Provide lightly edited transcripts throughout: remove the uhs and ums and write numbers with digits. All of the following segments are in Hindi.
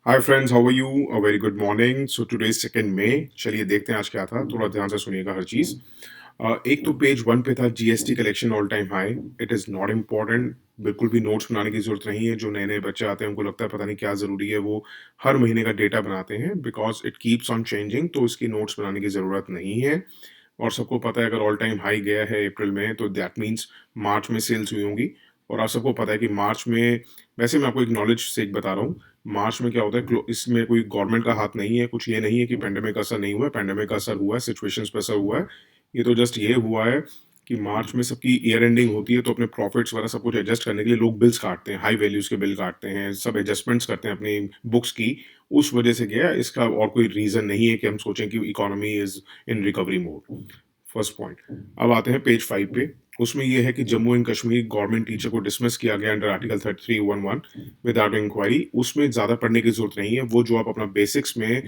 Hi friends, how are you? A very good morning. So today is 2 May. चलिए देखते हैं आज क्या था, थोड़ा ध्यान से सुनिएगा हर चीज़। एक तो पेज 1 पे था GST collection all time high. It is not important, बिल्कुल भी नोट्स बनाने की ज़रूरत नहीं है। जो नए-नए बच्चे आते हैं उनको लगता है पता नहीं क्या ज़रूरी है, वो हर महीने का डेटा बनाते हैं because it keeps on changing, तो इसकी नोट्स बनाने की ज़रूरत नहीं है। और सबको पता है अगर ऑल टाइम हाई गया है अप्रैल में तो दैट मीन्स मार्च में सेल्स हुई होंगी। और आप सबको पता है कि मार्च में, वैसे मैं आपको एक नॉलेज से एक बता रहा हूँ, मार्च में क्या होता है, इसमें कोई गवर्नमेंट का हाथ नहीं है, कुछ ये नहीं है कि पेंडेमिक का असर नहीं हुआ है, पेंडेमिक का असर हुआ है, सिचुएशंस पे असर हुआ है। ये तो जस्ट ये हुआ है कि मार्च में सबकी ईयर एंडिंग होती है, तो अपने प्रॉफिट्स वगैरह सब कुछ एडजस्ट करने के लिए लोग बिल्स काटते हैं, हाई वैल्यूज के बिल काटते हैं, सब एडजस्टमेंट्स करते हैं अपनी बुक्स की। उस वजह से गया, इसका और कोई रीजन नहीं है कि हम सोचें कि economy is in recovery mode. First point. अब आते हैं पेज 5 पे। उसमें यह है कि Jammu and Kashmir government teacher को डिसमिस किया गया अंडर आर्टिकल 3311 विदाउट इंक्वायरी। उसमें ज़्यादा पढ़ने की जरूरत नहीं है, वो जो आप अपना बेसिक्स में,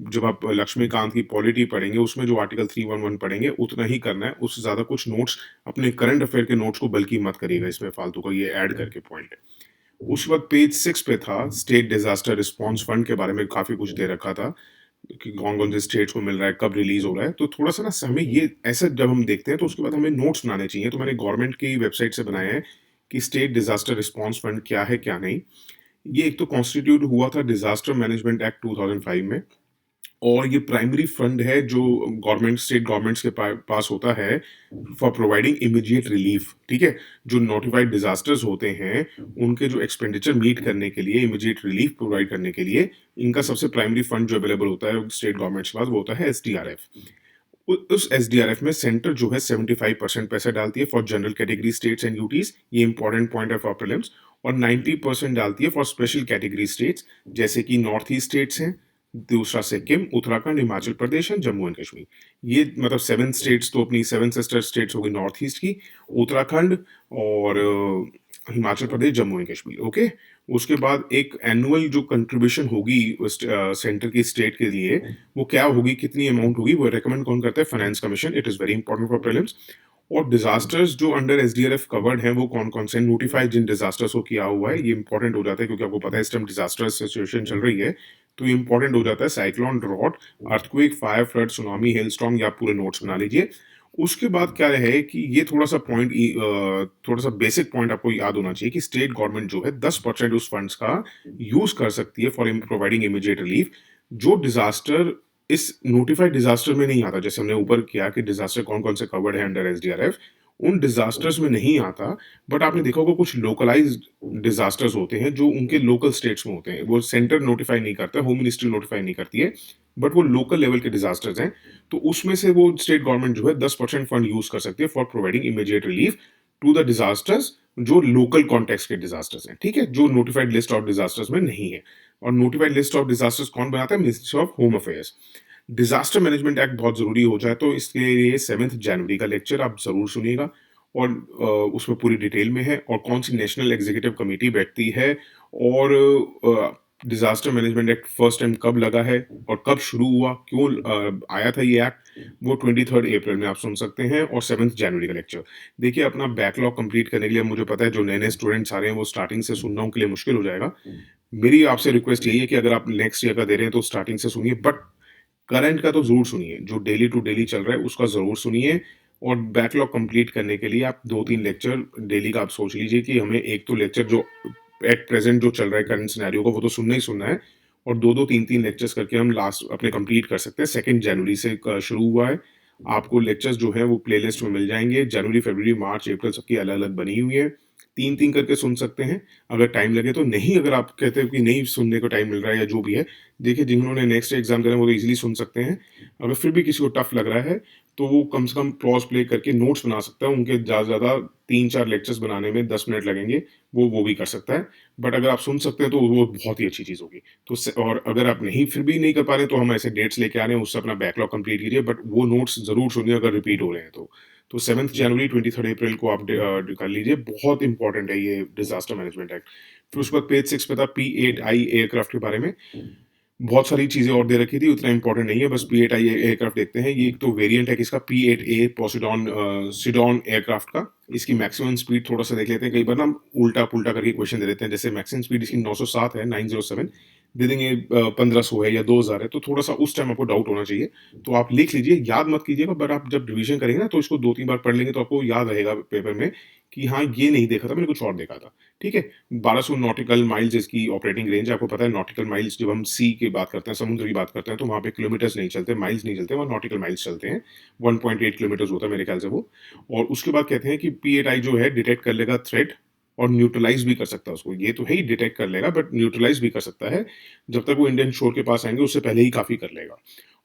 जब आप लक्ष्मीकांत की पॉलिटी पढ़ेंगे उसमें जो आर्टिकल 311 पढ़ेंगे उतना ही करना है, उससे ज़्यादा कुछ नोट्स, अपने करंट अफेयर के नोट्स को बल्कि मत करिएगा इसमें फालतू का ये ऐड करके पॉइंट। उस वक्त पेज 6 पे था, स्टेट डिजास्टर रिस्पांस फंड के बारे में काफी कुछ दे रखा था कि कौन-कौन से स्टेट्स को मिल रहा है, कब रिलीज़ हो रहा है। तो थोड़ा-सा ना हमें ये ऐसा जब हम देखते हैं तो उसके बाद हमें नोट्स बनाने चाहिए। तो मैंने गवर्नमेंट की वेबसाइट से बनाए हैं कि स्टेट डिज़ास्टर रिस्पॉन्स फंड क्या है, क्या नहीं। ये एक तो कॉन्स्टिट्यूट हुआ था डिज़ास्टर मैनेजमेंट एक्ट 2005 में। और ये प्राइमरी फंड है जो गवर्नमेंट, स्टेट गवर्नमेंट्स के पास होता है फॉर प्रोवाइडिंग इमीडिएट रिलीफ। ठीक है? जो नोटिफाइड डिजास्टर्स होते हैं उनके जो एक्सपेंडिचर मीट करने के लिए, इमीडिएट रिलीफ प्रोवाइड करने के लिए, इनका सबसे प्राइमरी फंड जो अवेलेबल होता है स्टेट गवर्नमेंट्स के पास वो होता है एसडीआरएफ। उस एसडीआरएफ में सेंटर जो है 75% पैसा डालती है for general category states and UTs, ये इंपॉर्टेंट पॉइंट है फॉर प्रीलिम्स। और 90% डालती है फॉर स्पेशल कैटेगरी स्टेट्स, जैसे कि नॉर्थ ईस्ट स्टेट्स हैं, दूसरा सिक्किम, उत्तराखंड, हिमाचल प्रदेश एंड जम्मू एंड कश्मीर। ये मतलब 7 स्टेट्स तो अपनी 7 सिस्टर स्टेट्स हो गई नॉर्थ ईस्ट की, उत्तराखंड और हिमाचल प्रदेश, जम्मू एंड कश्मीर। ओके। उसके बाद एक एनुअल जो कंट्रीब्यूशन होगी सेंटर की स्टेट के लिए, वो क्या होगी, कितनी अमाउंट होगी, वो रेकमेंड कौन करता है? Finance commission. It is very important for prelims. और डिजास्टर्स जो अंडर एसडीआरएफ कवर्ड हैं वो कौन कौन से नोटिफाइड जिन डिजास्टर्स को किया हुआ है, ये इंपॉर्टेंट हो जाता है क्योंकि आपको पता है इस टाइम डिजास्टर सिचुएशन चल रही है। तो ये इंपॉर्टेंट हो जाता है, cyclone, drought, earthquake, fire, flood, tsunami, hail storm, या पूरे नोट्स बना लीजिए। उसके बाद क्या है कि ये थोड़ा सा पॉइंट, थोड़ा सा बेसिक पॉइंट आपको याद होना चाहिए कि स्टेट गवर्नमेंट जो है 10% उस फंड्स का यूज कर सकती है फॉर प्रोवाइडिंग इमीडिएट रिलीफ। जो डिजास्टर इस नोटिफाइड डिजास्टर में नहीं आता, जैसे हमने ऊपर किया कि डिजास्टर कौन कौन से कवर्ड है अंडर एसडीआरएफ, उन डिजास्टर्स में नहीं आता। बट आपने देखा होगा कुछ लोकलाइज्ड डिजास्टर्स होते हैं जो उनके लोकल स्टेट्स में होते हैं, वो सेंटर नोटिफाई नहीं करता, होम मिनिस्ट्री नोटिफाई नहीं करती है, बट वो लोकल लेवल के डिजास्टर्स हैं। तो उसमें से वो स्टेट गवर्नमेंट जो है 10% फंड यूज कर सकती है for providing immediate relief to the disasters जो लोकल कॉन्टेक्स्ट के डिजास्टर्स हैं। ठीक है? जो नोटिफाइड लिस्ट ऑफ डिजास्टर्स में नहीं है। और नोटिफाइड लिस्ट ऑफ डिजास्टर्स कौन बनाता है? Ministry of home affairs. Disaster management act बहुत जरूरी हो जाए तो इसके लिए 7 जनवरी का लेक्चर आप जरूर सुनिएगा। और उसमें पूरी डिटेल में है और कौन सी नेशनल एग्जीक्यूटिव कमेटी बैठती है, और disaster management act first time कब लगा है और कब शुरू हुआ, क्यों आया था ये एक्ट, वो 23 अप्रैल में आप सुन सकते हैं। और 7 जनवरी का लेक्चर देखिए। अपना बैकलॉग कंप्लीट करने के लिए, मुझे पता है जो नए नए स्टूडेंट्स आ रहे हैं वो स्टार्टिंग से सुनना उनके लिए मुश्किल हो जाएगा। मेरी आपसे रिक्वेस्ट यही है कि अगर आप नेक्स्ट ईयर का दे रहे हैं तो स्टार्टिंग से सुनिए, बट करंट का तो ज़रूर सुनिए, जो डेली टू डेली चल रहा है उसका ज़रूर सुनिए। और बैकलॉग कंप्लीट करने के लिए आप 2-3 लेक्चर डेली का आप सोच लीजिए कि हमें एक तो लेक्चर जो एट प्रेज़ेंट जो चल रहा है करंट सिनेरियो का वो तो सुनना ही सुनना है। और 2-2 3-3 लेक्चर्स करके हम लास्ट अपने कंप्लीट कर सकते हैं। 2 जनवरी से शुरू हुआ है। आपको लेक्चर्स जो हैं वो प्लेलिस्ट में मिल जाएँगे। जनवरी, फरवरी, मार्च, अप्रैल सबकी अलग-अलग बनी हुई है। 3-3 करके सुन सकते हैं, अगर टाइम लगे तो। नहीं, अगर आप कहते हो कि नहीं सुनने को टाइम मिल रहा है या जो भी है, देखिए जिन्होंने नेक्स्ट एग्जाम देना है वो तो इजीली सुन सकते हैं। अगर फिर भी किसी को टफ लग रहा है तो वो कम से कम पॉज प्ले करके नोट्स बना सकता है। उनके ज़्यादा से ज़्यादा 3-4 लेक्चर्स बनाने में 10 मिनट लगेंगे, वो भी कर सकता है। बट अगर आप सुन सकते हैं तो वो बहुत ही अच्छी चीज़ होगी। तो और अगर आप नहीं, फिर भी नहीं कर पा रहे तो हम ऐसे डेट्स लेके आ रहे हैं, उससे अपना बैकलॉग कंप्लीट कीजिए, बट वो नोट्स ज़रूर सुनिए अगर रिपीट हो रहे हैं तो। तो 7 जनवरी, 23 अप्रैल को आप कर लीजिए, बहुत इंपॉर्टेंट है ये डिजास्टर मैनेजमेंट एक्ट। फिर उसके बाद पेज 6 पे था P8I एयरक्राफ्ट के बारे में। बहुत सारी चीजें और दे रखी थी, उतना इंपॉर्टेंट नहीं है, बस P8I एयरक्राफ्ट देखते हैं। ये एक तो वेरिएंट है किसका, P8A पोसिडॉन सिडॉन एयरक्राफ्ट का। इसकी मैक्सिमम स्पीड थोड़ा सा देख लेते हैं, कई बार ना उल्टा पुल्टा करके क्वेश्चन दे देते हैं। जैसे मैक्सिमम स्पीड इसकी 907 है, 907। दे देंगे 1500 है या 2000 है, तो थोड़ा-सा उस टाइम आपको डाउट होना चाहिए। तो आप लिख लीजिए, याद मत कीजिएगा, बट आप जब रिवीजन करेंगे ना तो इसको 2-3 बार पढ़ लेंगे तो आपको याद रहेगा पेपर में कि हाँ, ये नहीं देखा था मैंने, कुछ और देखा था। ठीक है? 1200 नॉटिकल माइल्स इसकी ऑपरेटिंग रेंज है। आपको पता है नॉटिकल माइल्स, जब हम सी की बात करते हैं, समुद्र की बात करते हैं, तो वहाँ पे किलोमीटर्स नहीं चलते, माइल्स नहीं चलते, वहाँ नॉटिकल माइल्स चलते हैं। 1.8 किलोमीटर्स होता है मेरे ख्याल से वो। और उसके बाद कहते हैं कि P8I जो है डिटेक्ट कर लेगा थ्रेट और न्यूट्रलाइज़ भी कर सकता है उसको। ये तो है ही, डिटेक्ट कर लेगा बट न्यूट्रलाइज़ भी कर सकता है। जब तक वो इंडियन शोर के पास आएँगे उससे पहले ही काफ़ी कर लेगा।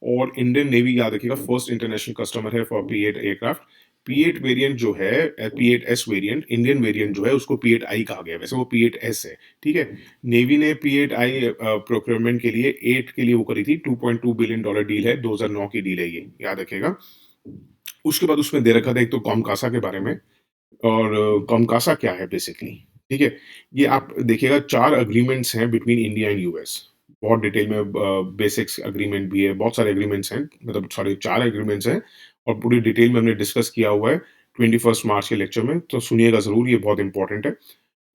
और इंडियन नेवी, याद रखिएगा, फर्स्ट इंटरनेशनल कस्टमर है for P8 aircraft. P8 variant जो है, P8S वेरिएंट, इंडियन वेरिएंट जो है उसको P8I कहा गया है, वैसे वो P8S है, ठीक है? नेवी ने P8I प्रोक्योरमेंट के लिए 8 के लिए वो करी थी, $2.2 बिलियन डील है, 2009 की डील है ये, याद रखिएगा। उसके बाद उसमें दे रखा था एक तो कॉमकासा के बारे में। और कॉमकासा क्या है बेसिकली, ठीक है? ये आप देखिएगा 4 एग्रीमेंट्स हैं बिटवीन इंडिया एंड यूएस। बहुत डिटेल में बेसिक्स एग्रीमेंट भी है, बहुत सारे एग्रीमेंट्स हैं, मतलब साढ़े 4 एग्रीमेंट्स हैं और पूरी डिटेल में हमने डिस्कस किया हुआ है 21st मार्च के लेक्चर में, तो सुनिएगा ज़रूर, ये बहुत इंपॉर्टेंट है।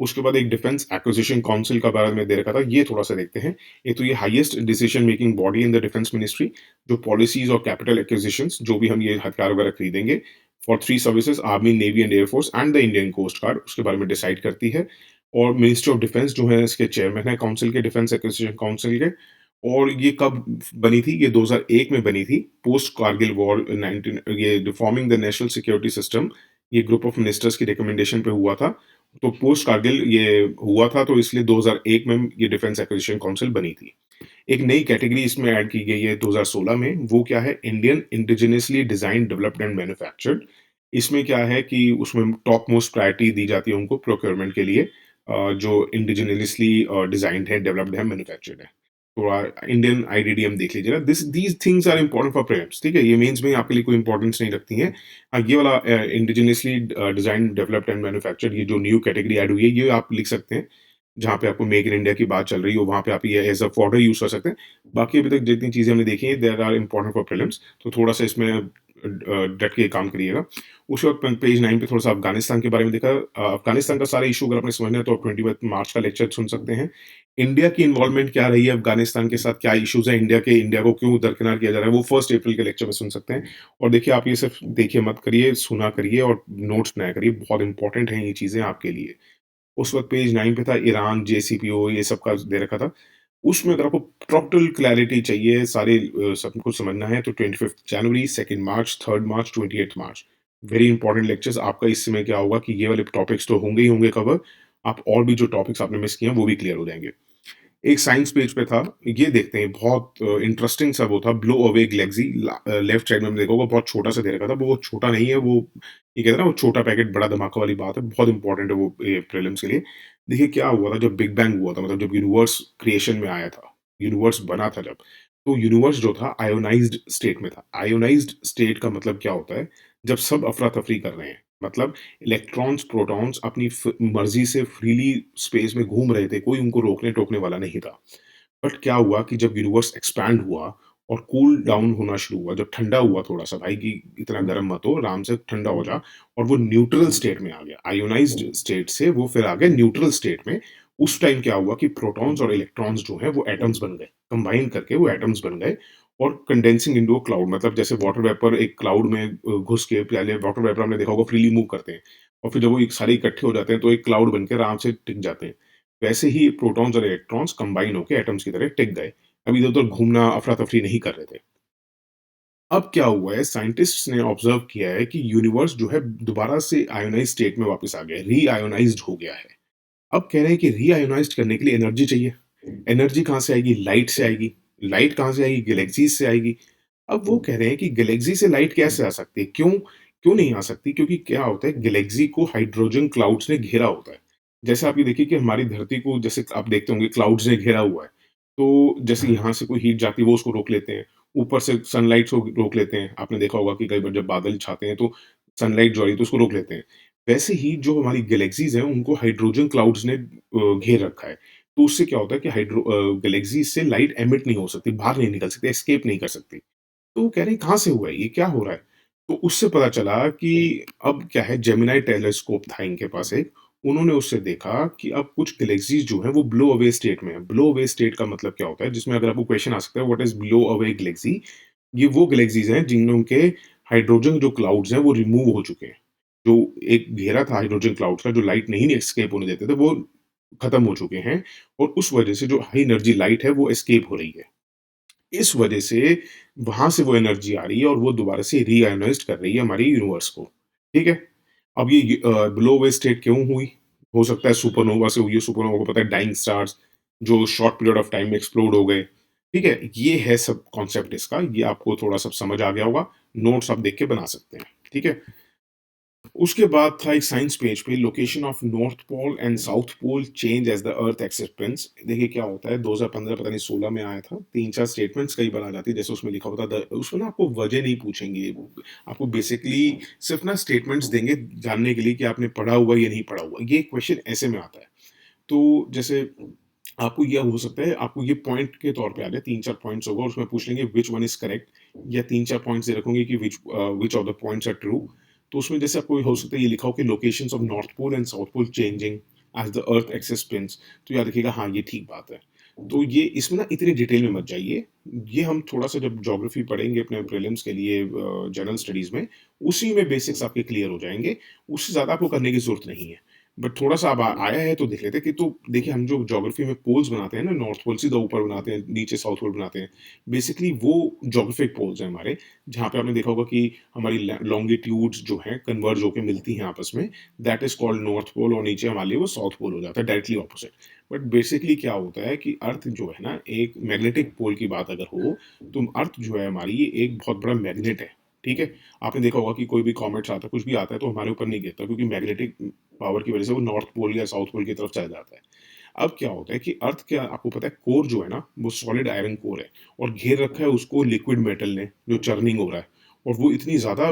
उसके बाद एक डिफेंस एक्विजिशन काउंसिल का बारे में दे रखा था, ये थोड़ा-सा देखते हैं। एक तो ये highest decision making body in the defence ministry, जो पॉलिसीज़ और कैपिटल एक्विजिशंस, जो भी हम ये हथियार वगैरह खरीदेंगे, for 3 services, army, navy and air force and the Indian coast guard, उसके बारे में डिसाइड करती है। और मिनिस्ट्री ऑफ डिफेंस जो है इसके चेयरमैन है काउंसिल के, डिफेंस एक्विजिशन काउंसिल के। और ये कब बनी थी? ये 2001 में बनी थी, पोस्ट कारगिल वॉर 19, ये reforming the national security system, ये ग्रुप ऑफ मिनिस्टर्स की रिकमेंडेशन पे हुआ था। तो पोस्ट कारगिल ये हुआ था, तो इसलिए 2001 में ये डिफेंस एक्विजिशन काउंसिल बनी थी। एक नई कैटेगरी इसमें ऐड की गई है 2016 में, वो क्या है? Indian indigenously design, developed and manufactured. इसमें क्या है कि उसमें टॉप मोस्ट प्रायोरिटी दी जाती है उनको प्रोक्योरमेंट के लिए, जो इंडिजिनियसली डिजाइंड है, डेवलप्ड है, मैन्युफैक्चर्ड है। थोड़ा इंडियन आईडीडीएम देख लीजिएगा। These things are important for prelims, ठीक है? ये मेंस में आपके लिए कोई इंपॉर्टेंस नहीं रखती हैं। ये वाला indigenously design, developed and manufactured, ये जो न्यू कैटेगरी ऐड हुई है, ये आप लिख सकते हैं। जहाँ पे आपको मेक इन इंडिया की बात चल रही हो, वहाँ पे आप ये एज़ अ फॉर्डर यूज़ कर सकते हैं। बाकी अभी तक जितनी चीज़ें हमने देखी हैं, there are important for prelims, तो थोड़ा-सा इसमें डट के काम करिएगा। उसके बाद पेज 9 पे थोड़ा-सा अफ़गानिस्तान के बारे में देखा। अफ़गानिस्तान का सारा इश्यू अगर आपने समझना है तो आप 21 मार्च का लेक्चर सुन सकते हैं। इंडिया की इन्वॉल्वमेंट क्या रही है अफ़गानिस्तान के साथ, क्या इश्यूज़ हैं इंडिया को क्यों दरकिनार किया जा रहा है, वो 1 अप्रैल के लेक्चर में सुन सकते हैं। और देखिए, आप ये सिर्फ़ देखिए मत करिए, सुना करिए और नोट्स बनाया करिए, बहुत इम्पोर्टेंट हैं ये चीज़ें आपके लिए। उस वक़्त पेज 9 पे था ईरान, जेसीपीओ, ये सब का दे रखा था। उसमें अगर आपको टोटल क्लैरिटी चाहिए, सारे सब कुछ समझना है, तो 25th जनवरी, 2nd मार्च, 3rd मार्च, 28th मार्च, वेरी इंपॉर्टेंट लेक्चर्स। आपका इसमें क्या होगा कि ये वाले टॉपिक्स तो होंगे ही होंगे कवर, आप और भी जो टॉपिक्स आपने मिस किए हैं, वो भी क्लियर हो जाएँगे। एक साइंस पेज पे था, ये देखते हैं, बहुत इंटरेस्टिंग सा वो था, blow away Galaxy. Left side में हमने देखा होगा, बहुत छोटा सा दे रखा था, वो छोटा नहीं है, वो ये कहते हैं ना, वो छोटा पैकेट बड़ा धमाका वाली बात है, बहुत इंपॉर्टेंट है वो ये प्रीलिम्स के लिए। देखिए क्या हुआ था जब बिग बैंग हुआ था, मतलब जब यूनिवर्स क्रिएशन में आया था, यूनिवर्स बना था जब, तो यूनिवर्स जो था आयोनाइज्ड स्टेट में था। आयोनाइज्ड स्टेट का मतलब क्या होता है? जब सब अफरा-तफरी कर रहे हैं, मतलब इलेक्ट्रॉन्स, प्रोटॉन्स अपनी मर्जी से फ्रीली स्पेस में घूम रहे थे, कोई उनको रोकने-टोकने वाला नहीं था। बट क्या हुआ कि जब यूनिवर्स एक्सपैंड हुआ और कूल डाउन होना शुरू हुआ, जब ठंडा हुआ थोड़ा-सा, भाई कि इतना गर्म मत हो, आराम से ठंडा हो जा, और वो न्यूट्रल स्टेट में आ गया। आयोनाइज़्ड स्टेट से वो फिर आ गया न्यूट्रल स्टेट में। उस टाइम क्या हुआ कि प्रोटॉन्स और इलेक्ट्रॉन्स जो हैं वो एटम्स बन गए। कंबाइन करके वो एटम्स बन गए और कंडेंसिंग इंटू अ क्लाउड, मतलब जैसे वाटर वेपर एक क्लाउड में घुस के, पहले वाटर वेपर हमने देखा होगा फ्रीली मूव करते हैं और फिर जब वो एक सारे इकट्ठे हो जाते हैं तो एक क्लाउड बनके आराम से टिक जाते हैं। वैसे ही प्रोटॉन्स और इलेक्ट्रॉन्स कंबाइन होके एटम्स की तरह टिक गए। अब इधर-उधर घूमना, अफरा-तफरी नहीं कर रहे थे। अब क्या हुआ है, साइंटिस्ट्स ने ऑब्जर्व किया है कि यूनिवर्स जो है दोबारा से आयोनाइज़्ड स्टेट में वापस आ गया है, री-आयोनाइज़्ड हो गया है। अब कह रहे हैं कि री-आयोनाइज़्ड करने के लिए एनर्जी चाहिए। एनर्जी कहाँ से आएगी? लाइट से आएगी। लाइट कहाँ से आएगी? गैलेक्सीज़ से आएगी। अब वो कह रहे हैं कि गैलेक्सी से लाइट कैसे आ सकती है? क्यों? क्यों नहीं आ सकती? क्योंकि क्या होता है, गैलेक्सी को हाइड्रोजन क्लाउड्स ने घेरा होता है। जैसे आप ये देखिए कि हमारी धरती को, जैसे आप देखते होंगे, क्लाउड्स ने घेरा हुआ है। तो जैसे यहाँ से कोई हीट जाती है वो उसको रोक लेते हैं। ऊपर से सनलाइट को रोक लेते हैं। आपने देखा होगा कि कई बार जब बादल छाते हैं तो सनलाइट जो आ रही है तो उसको रोक लेते हैं। वैसे ही जो हमारी गैलेक्सीज़ हैं उनको हाइड्रोजन क्लाउड्स ने घेर रखा है। तो उससे क्या होता है कि गैलेक्सी से लाइट एमिट नहीं हो सकती, बाहर नहीं निकल सकती, एस्केप नहीं कर सकती। तो वो कह रहे हैं कहाँ से हुआ है ये? क्या हो रहा है? तो उससे पता चला कि अब क्या है, जेमिनी टेलीस्कोप था इनके पास एक, उन्होंने उससे देखा कि अब कुछ गैलेक्सीज़ जो हैं वो ब्लो अवे स्टेट में हैं। ब्लो अवे स्टेट का मतलब क्या होता है? जिसमें अगर आपको क्वेश्चन आ सकता है what is blow away Galaxy? ये वो गैलेक्सीज़ हैं जिनमें के हाइड्रोजन जो क्लाउड्स हैं वो रिमूव हो चुके हैं। जो एक घेरा था हाइड्रोजन क्लाउड्स का जो लाइट नहीं एस्केप होने देते थे वो खत्म हो चुके हैं और उस वजह से जो हाई एनर्जी लाइट है वो एस्केप हो रही है। इस वजह से वहाँ से वो एनर्जी आ रही है और वो दोबारा से रीआयोनाइज़्ड कर रही है हमारी यूनिवर्स को, ठीक है? अब ये ब्लो अवे स्टेट क्यों हुई? हो सकता है सुपरनोवा से हुई है, सुपरनोवा को पता है डाइंग स्टार्स जो शॉर्ट पीरियड ऑफ टाइम में एक्सप्लोड हो गए, ठीक है? ये है सब कॉन्सेप्ट इसका, ये आपको थोड़ा सब समझ आ गया होगा, नोट्स आप देख के बना सकते हैं, ठीक है? उसके बाद था एक साइंस पेज पे location of north pole and south pole change as the earth acceptance. देखिए क्या होता है 2015 पता नहीं 16 में आया था, 3-4 स्टेटमेंट्स कई बार आ जाती है जैसे उसमें लिखा होता है उसमें ना आपको वजह नहीं पूछेंगे, आपको बेसिकली सिर्फ ना स्टेटमेंट्स देंगे जानने के लिए कि आपने पढ़ा हुआ या नहीं पढ़ा हुआ, ये क्वेश्चन ऐसे में आता है। तो जैसे आपको ये हो सकता है आपको ये पॉइंट के तौर पे आ जाए 3-4 पॉइंट्स होगा और उसमें पूछ लेंगे व्हिच वन इज करेक्ट या 3-4 पॉइंट्स दे रखेंगे कि which of the points are true. तो उसमें जैसे आपको हो सकता है ये लिखा हो कि locations of north pole and south pole changing as the earth axis spins, तो याद रखिएगा हाँ ये ठीक बात है। तो ये इसमें ना इतनी डिटेल में मत जाइए, ये हम थोड़ा सा जब ज्योग्राफी पढ़ेंगे अपने प्रीलिम्स के लिए जनरल स्टडीज में उसी में बेसिक्स आपके क्लियर हो जाएंगे, उससे ज़्यादा आपको करने की जरूरत नहीं है। बट थोड़ा-सा अब आया है तो देख लेते हैं कि तो देखिए हम जो ज्योग्राफी में पोल्स बनाते हैं ना, नॉर्थ पोल सीधा ऊपर बनाते हैं, नीचे साउथ पोल बनाते हैं। बेसिकली वो ज्योग्राफिक पोल्स हैं हमारे, जहाँ पे आपने देखा होगा कि हमारी लॉन्गिट्यूड्स जो हैं कन्वर्ज होके मिलती हैं आपस में, that is called north pole और नीचे हमारे लिए वो साउथ पोल हो जाता है, डायरेक्टली ऑपोजिट। बट बेसिकली क्या होता है कि अर्थ जो है ना, एक मैग्नेटिक पोल की बात अगर हो, तो अर्थ जो है हमारी ये एक बहुत बड़ा मैग्नेट है, ठीक है? आपने देखा होगा कि कोई भी कॉमेट्स आता है, कुछ भी आता है तो हमारे ऊपर नहीं गिरता क्योंकि मैग्नेटिक पावर की वजह से वो नॉर्थ पोल या साउथ पोल की तरफ चला जाता है। अब क्या होता है कि अर्थ क्या आपको पता है कोर जो है ना वो सॉलिड आयरन कोर है और घेर रखा है उसको लिक्विड मेटल ने जो चर्निंग हो रहा है और वो इतनी ज़्यादा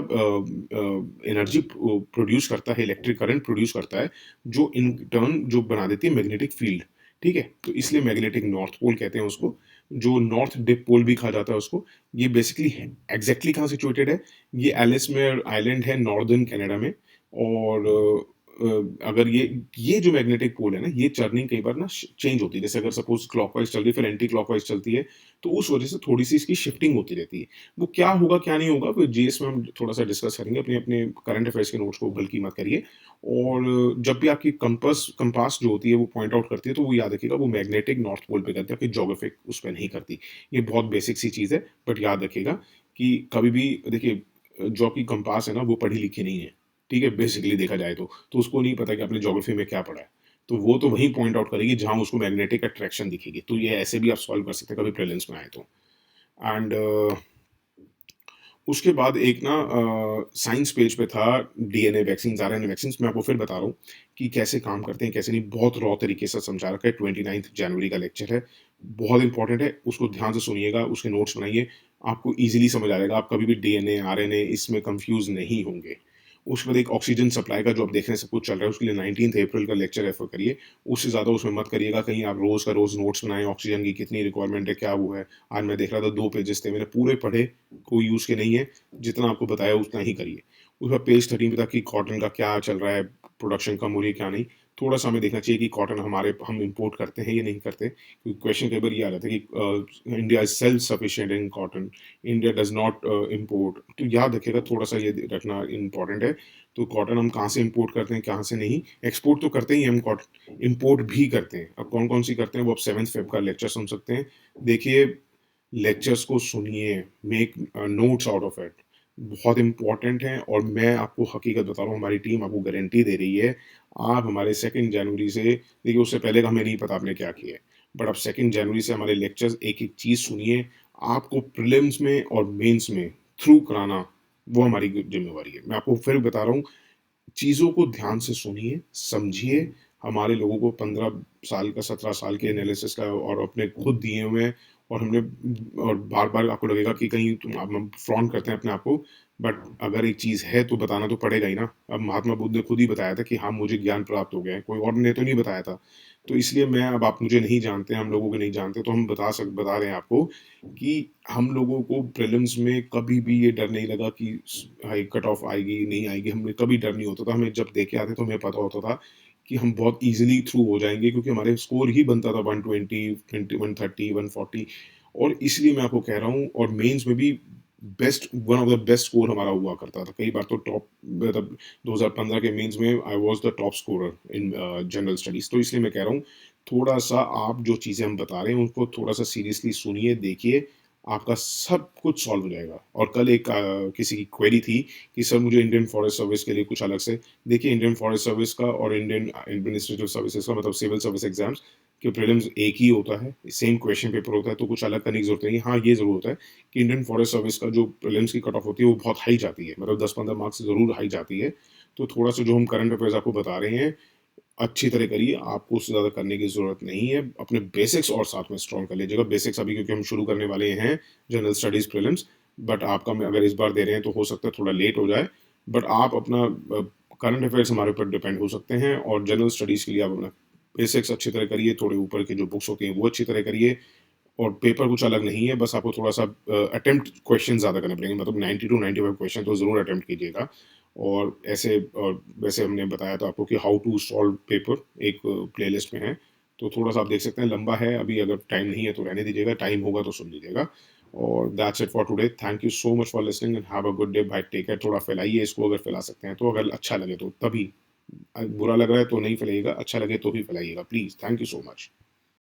एनर्जी प्रोड्यूस करता है, इलेक्ट्रिक करंट प्रोड्यूस करता है जो इन टर्न जो बना देती है मैग्नेटिक फील्ड, ठीक है? तो इसलिए मैग्नेटिक नॉर्थ पोल कहते हैं उसको, जो नॉर्थ डिप पोल भी कहा जाता है उसको। ये बेसिकली एग्जैक्टली कहाँ सिचुएटेड है? ये एलिसमेयर आइलैंड है नॉर्दर्न कनाडा में और अगर ये जो मैग्नेटिक पोल है ना ये चर्निंग कई बार ना चेंज होती है, जैसे अगर सपोज क्लॉकवाइज चल रही है फिर एंटी क्लॉकवाइज चलती है तो उस वजह से थोड़ी सी इसकी शिफ्टिंग होती रहती है। वो क्या होगा क्या नहीं होगा फिर जीएस में हम थोड़ा सा डिस्कस करेंगे, अपने अपने करंट अफेयर्स के नोट्स को बल्कि मत करिए। और जब भी आपकी कंपास जो होती है वो पॉइंट आउट करती है तो वो याद रखिएगा वो मैग्नेटिक नॉर्थ पोल पे करती है, आपकी जोग्राफिक उस पर नहीं करती। ये बहुत बेसिक सी चीज़ है बट याद रखिएगा कि कभी भी देखिए जो आपकी कंपास है ना वो पढ़ी लिखी नहीं है, ठीक है? बेसिकली देखा जाए तो उसको नहीं पता कि आपने ज्योग्राफी में क्या पढ़ा है। तो वो तो वहीं पॉइंट आउट करेगी जहाँ उसको मैग्नेटिक अट्रैक्शन दिखेगी। तो ये ऐसे भी आप सॉल्व कर सकते हैं कभी प्रीलिम्स में आए तो। एंड उसके बाद एक ना साइंस पेज पे था डीएनए वैक्सीन, आरएनए वैक्सीन। मैं आपको फिर बता रहा हूँ कि कैसे काम करते हैं कैसे नहीं, बहुत रॉ तरीके से समझा रखा है। 29 जनवरी का लेक्चर है, बहुत इंपॉर्टेंट है, उसको ध्यान से सुनिएगा, उसके नोट्स बनाइए, आपको इजीली समझ आएगा, आप कभी भी डीएनए आरएनए इसमें कंफ्यूज नहीं होंगे। उसके बाद एक ऑक्सीजन सप्लाई का जो आप देख रहे हैं सब कुछ चल रहा है उसके लिए 19 अप्रैल का लेक्चर रेफर करिए। उससे ज़्यादा उसमें मत करिएगा, कहीं आप रोज़ का रोज़ नोट्स बनाएं ऑक्सीजन की कितनी रिक्वायरमेंट है क्या वो है। आज मैं देख रहा था 2 पेजेस थे, मैंने पूरे पढ़े, कोई यूज़ के नहीं है, जितना आपको बताया उतना ही करिए। उसका पेज 13 पे था कि कॉटन का क्या चल रहा है, प्रोडक्शन कम हो रही है क्या नहीं। थोड़ा सा हमें देखना चाहिए कि कॉटन हम इंपोर्ट करते हैं या नहीं करते, क्योंकि क्वेश्चन कई बार ये आ जाता है कि India is self sufficient in cotton, India does not import. तो याद रखिएगा थोड़ा सा ये रखना इंपॉर्टेंट है। तो कॉटन हम कहाँ से इंपोर्ट करते हैं कहाँ से नहीं, एक्सपोर्ट तो करते ही हम कॉटन, इंपोर्ट भी करते हैं। अब कौन कौन सी करते हैं वो आप 7 फेब का लेक्चर सुन सकते हैं। देखिए लेक्चर्स को सुनिए, make notes out of it, बहुत इंपॉर्टेंट है। और मैं आपको हकीकत बता रहा हूँ, हमारी टीम आपको गारंटी दे रही है, आप हमारे 2 जनवरी से, देखिए उससे पहले का हमें नहीं पता आपने क्या किया है, बट आप 2 जनवरी से हमारे लेक्चर्स एक एक चीज़ सुनिए, आपको प्रीलिम्स में और मेंस में थ्रू कराना वो हमारी जिम्मेवारी है। मैं आपको फिर बता रहा हूँ, चीज़ों को ध्यान से सुनिए, समझिए। हमारे लोगों को 15 साल का 17 साल के एनालिसिस का और अपने खुद दिए हुए हैं और हमने, और बार-बार आपको लगेगा कि कहीं हम फ्रॉन करते हैं अपने आप को, बट अगर एक चीज़ है तो बताना तो पड़ेगा ही ना। अब महात्मा बुद्ध ने खुद ही बताया था कि हाँ, मुझे ज्ञान प्राप्त हो गया है, कोई और ने तो नहीं बताया था। तो इसलिए मैं, अब आप मुझे नहीं जानते, हम लोगों को नहीं जानते, तो हम बता रहे हैं आपको कि हम लोगों को प्रीलिम्स में कभी भी ये डर नहीं लगा कि हाई कट ऑफ आएगी, नहीं आएगी, हमें कभी डर नहीं होता था। हमें जब दे के आते तो हमें पता होता था कि हम बहुत ईज़िली थ्रू हो जाएँगे, क्योंकि हमारे स्कोर ही बनता था 120, 20, 130, 140, और इसलिए मैं आपको कह रहा हूँ। और मेंस में भी one of the best score हमारा हुआ करता था। कई बार तो टॉप, मतलब 2015 के मेंस में I was the top scorer in general studies. तो इसलिए मैं कह रहा हूँ, थोड़ा-सा आप जो चीज़ें हम बता रहे हैं उनको थोड़ा-सा सीरियसली सुनिए, देखिए, आपका सब कुछ सॉल्व हो जाएगा। और कल एक किसी की क्वेरी थी कि सर मुझे इंडियन फॉरेस्ट सर्विस के लिए कुछ अलग से। देखिए, इंडियन फॉरेस्ट सर्विस का और इंडियन एडमिनिस्ट्रेटिव सर्विसेज का, मतलब सिविल सर्विस एग्जाम्स के प्रीलिम्स एक ही होता है, सेम क्वेश्चन पेपर होता है, तो कुछ अलग करने की जरूरत नहीं है। हाँ, ये जरूर होता है कि इंडियन फॉरेस्ट सर्विस का जो प्रीलिम्स की कट ऑफ होती है वो बहुत हाई जाती है, मतलब 10-15 मार्क्स जरूर हाई जाती है। तो थोड़ा सा जो हम करंट अफेयर्स आपको बता रहे हैं, अच्छी तरह करिए, आपको उससे ज़्यादा करने की ज़रूरत नहीं है। अपने बेसिक्स और साथ में स्ट्रॉन्ग कर लीजिएगा। बेसिक्स अभी क्योंकि हम शुरू करने वाले हैं जनरल स्टडीज़ प्रीलिम्स, बट आपका मैं अगर इस बार दे रहे हैं तो हो सकता है थोड़ा लेट हो जाए। बट आप अपना करंट अफेयर्स हमारे ऊपर डिपेंड हो सकते हैं, और जनरल स्टडीज़ के लिए आप अपना बेसिक्स अच्छी तरह करिए, थोड़े ऊपर के जो बुक्स होती हैं वो अच्छी तरह करिए। और पेपर कुछ अलग नहीं है, बस आपको थोड़ा सा अटेम्प्ट क्वेश्चन ज़्यादा करने पड़ेंगे, मतलब 90 टू 95 क्वेश्चन तो ज़रूर अटेम्प्ट कीजिएगा। और ऐसे, और वैसे हमने बताया था आपको कि हाउ टू सॉल्व पेपर एक प्लेलिस्ट में है, तो थोड़ा सा आप देख सकते हैं, लंबा है अभी, अगर टाइम नहीं है तो रहने दीजिएगा, टाइम होगा तो सुन लीजिएगा। और that's it for today. Thank you so much for listening and have a good day. Bye, take care. थोड़ा फैलाइए इसको, अगर फैला सकते हैं तो, अगर अच्छा लगे तो तभी। बुरा लग रहा है तो नहीं फैलाइएगा, अच्छा लगे तो ही फैलाइएगा please. Thank you so much.